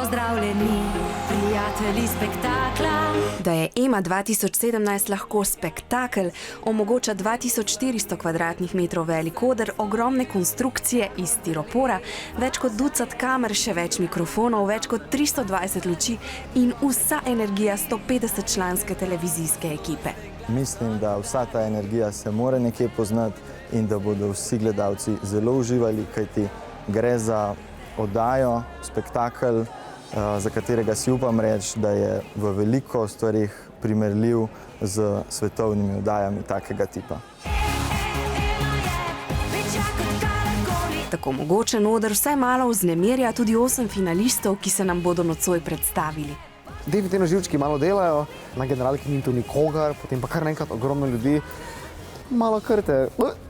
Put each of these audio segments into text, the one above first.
Pozdravljeni, prijatelji spektakla. Da je EMA 2017 lahko spektakel, omogoča 2400 kvadratnih metrov velik oder, ogromne konstrukcije iz stiropora, več kot ducat kamer, še več mikrofonov, več kot 320 luči in vsa energija 150-članske televizijske ekipe. Mislim, da vsa ta energija se mora nekje poznati in da bodo vsi gledalci zelo uživali, kajti gre za oddajo, spektakel, za katerega si upam reči, da je v veliko stvarih primerljiv z svetovnimi oddajami takega tipa. Tako mogočen oder vsaj malo vznemirja tudi 8 finalistov, ki se nam bodo nocoj predstavili. Definitivno živčki malo delajo, na generalki ni tu nikogar, potem pa kar naenkrat ogromno ljudi. Malo kar te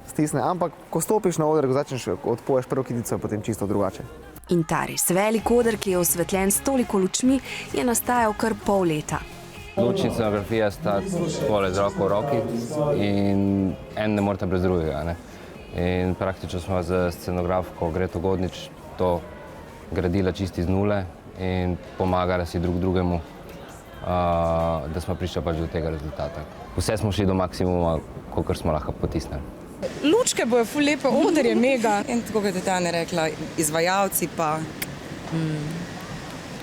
stisne, ampak ko stopiš na oder, ko začneš odpoješ prvo kitico, potem čisto drugače. In ta res velik oder, ki je osvetljen s toliko lučmi, je nastajal kar pol leta. Luč in scenografija sta skoraj z roko v roki in en ne morete brez drugega. Ne? In praktično smo z scenografko Greto Godnič to gradila čisto iz nule in pomagala si drug drugemu, da smo prišli pač do tega rezultata. Vse smo šli do maksimuma, kolikor smo lahko potisnili. Lučke bojo ful lepe, oder je mega. In tako kot je Tanja rekla, izvajalci pa...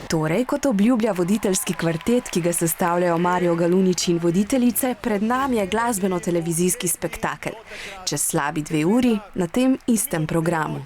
Torej, kot obljublja voditeljski kvartet, ki ga sestavljajo Mario Galunič in voditeljice, pred nami je glasbeno-televizijski spektakel. Čez slabi 2 uri na tem istem programu.